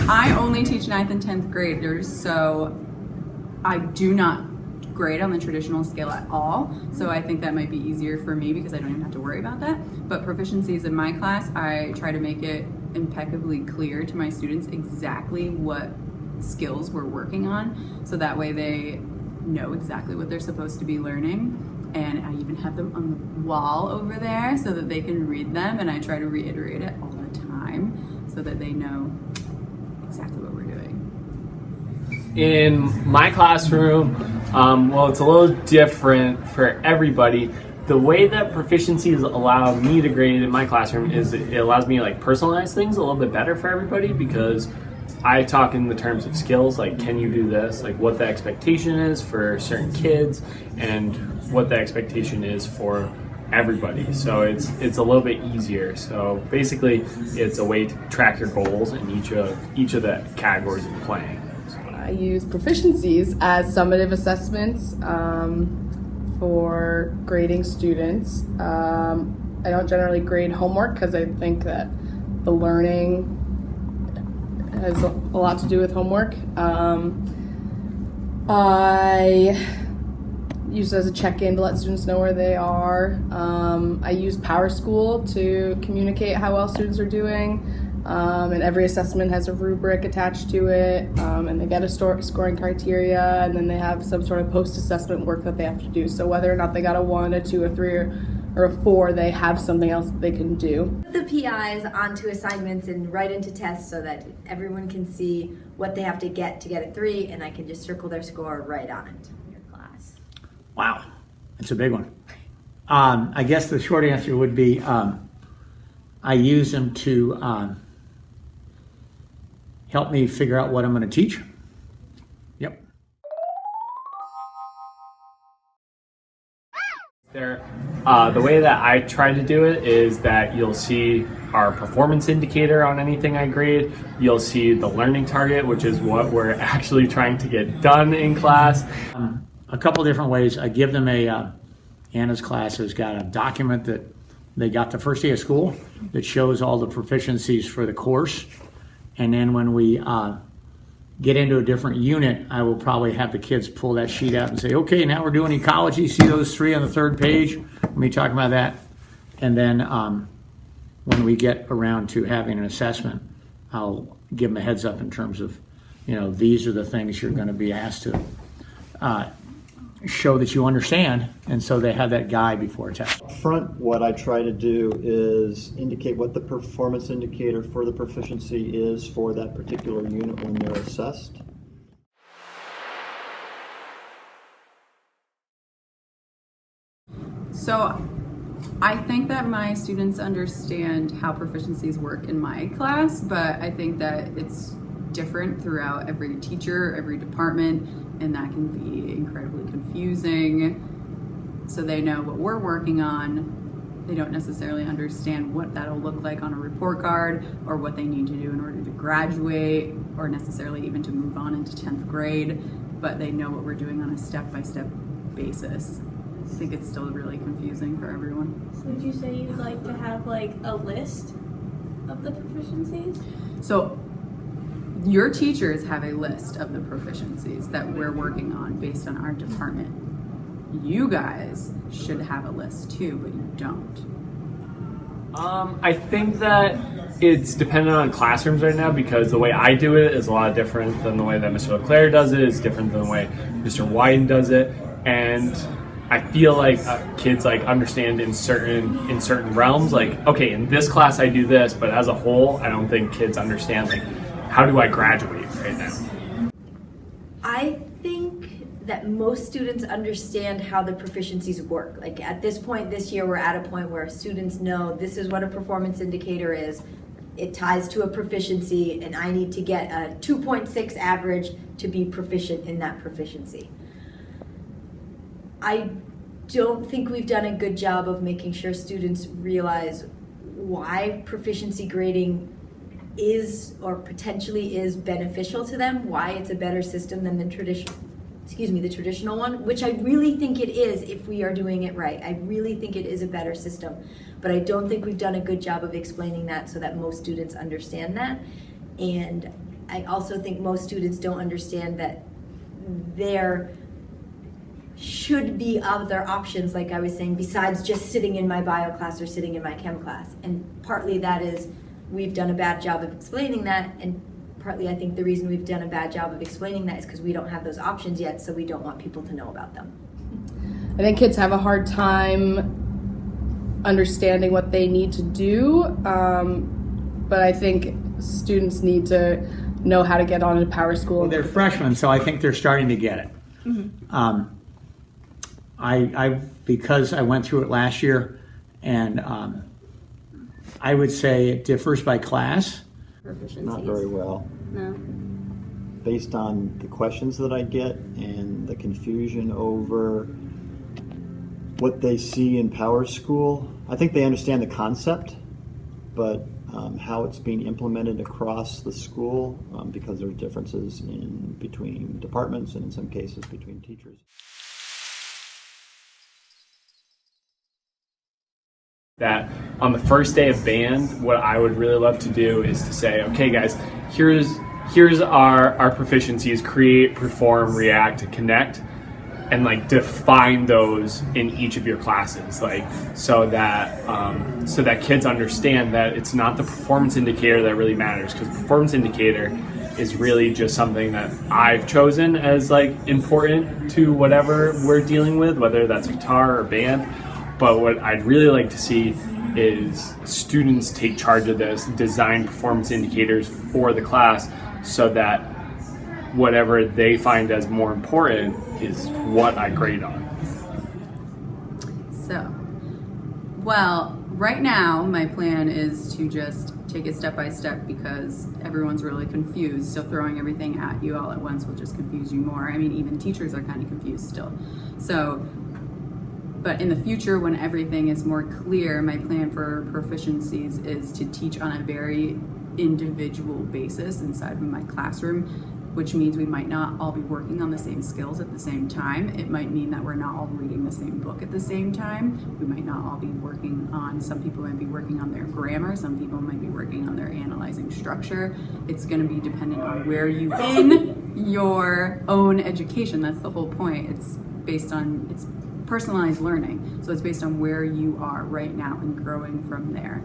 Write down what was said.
I only teach 9th and 10th graders, so I do not grade on the traditional scale at all. So I think that might be easier for me because I don't even have to worry about that. But proficiencies in my class, I try to make it impeccably clear to my students exactly what skills we're working on, so that way they know exactly what they're supposed to be learning. And I even have them on the wall over there so that they can read them, and I try to reiterate it all the time so that they know exactly what we're doing. In my classroom, well, it's a little different for everybody. The way that proficiencies allow me to grade in my classroom is it allows me to like personalize things a little bit better for everybody, because I talk in the terms of skills, like can you do this, like what the expectation is for certain kids and what the expectation is for everybody. So it's a little bit easier. So basically it's a way to track your goals in each of the categories you're playing. I use proficiencies as summative assessments for grading students. I don't generally grade homework because I think that the learning has a lot to do with homework. I use it as a check-in to let students know where they are. I use PowerSchool to communicate how well students are doing. And every assessment has a rubric attached to it, and they get a scoring criteria, and then they have some sort of post-assessment work that they have to do. So whether or not they got a 1, a 2, a 3, or a 4, they have something else that they can do. The PIs onto assignments and write into tests so that everyone can see what they have to get a 3, and I can just circle their score right on it in your class. Wow, that's a big one. I guess the short answer would be I use them to help me figure out what I'm going to teach. Yep. The way that I try to do it is that you'll see our performance indicator on anything I grade. You'll see the learning target, which is what we're actually trying to get done in class. A couple different ways. I give them Anna's class has got a document that they got the first day of school that shows all the proficiencies for the course. And then when we get into a different unit, I will probably have the kids pull that sheet out and say, okay, now we're doing ecology. See those 3 on the 3rd page? Let me talk about that. And then when we get around to having an assessment, I'll give them a heads up in terms of, these are the things you're going to be asked to show that you understand, and so they have that guide before a test. Up front, what I try to do is indicate what the performance indicator for the proficiency is for that particular unit when they're assessed. So I think that my students understand how proficiencies work in my class, but I think that it's different throughout every teacher, every department, and that can be incredibly confusing. So they know what we're working on. They don't necessarily understand what that'll look like on a report card or what they need to do in order to graduate or necessarily even to move on into 10th grade, but they know what we're doing on a step-by-step basis. I think it's still really confusing for everyone. So would you say you'd like to have like a list of the proficiencies? So your teachers have a list of the proficiencies that we're working on based on our department. You guys should have a list too, but you don't. I think that it's dependent on classrooms right now, because the way I do it is a lot different than the way that Mr. LeClaire does it. It's different than the way Mr. Wyden does it. And I feel like kids understand in certain realms, okay, in this class I do this, but as a whole, I don't think kids understand how do I graduate right now? I think that most students understand how the proficiencies work. At this point this year, we're at a point where students know this is what a performance indicator is. It ties to a proficiency, and I need to get a 2.6 average to be proficient in that proficiency. I don't think we've done a good job of making sure students realize why proficiency grading is or potentially is beneficial to them, why it's a better system than the traditional one, which I really think it is if we are doing it right. I really think it is a better system, but I don't think we've done a good job of explaining that so that most students understand that. And I also think most students don't understand that there should be other options, like I was saying, besides just sitting in my bio class or sitting in my chem class. And partly that is we've done a bad job of explaining that, and partly I think the reason we've done a bad job of explaining that is because we don't have those options yet, so we don't want people to know about them. I think kids have a hard time understanding what they need to do, but I think students need to know how to get on to Power School. Well, they're freshmen, so I think they're starting to get it. I because I went through it last year, and I would say it differs by class. Not very well. No. Based on the questions that I get and the confusion over what they see in Power School, I think they understand the concept, but how it's being implemented across the school, because there are differences in between departments and in some cases between teachers. That on the first day of band, what I would really love to do is to say, okay guys, here's our proficiencies: create, perform, react, connect, and like define those in each of your classes, like so that kids understand that it's not the performance indicator that really matters, because performance indicator is really just something that I've chosen as like important to whatever we're dealing with, whether that's guitar or band. But what I'd really like to see is students take charge of this, design performance indicators for the class, so that whatever they find as more important is what I grade on. So, well, right now my plan is to just take it step by step because everyone's really confused. So throwing everything at you all at once will just confuse you more. I mean, even teachers are kind of confused still. So, but in the future, when everything is more clear, my plan for proficiencies is to teach on a very individual basis inside of my classroom, which means we might not all be working on the same skills at the same time. It might mean that we're not all reading the same book at the same time. We might not all be working on, some people might be working on their grammar, some people might be working on their analyzing structure. It's gonna be dependent on where you in your own education. That's the whole point. It's based on, it's personalized learning. So it's based on where you are right now and growing from there.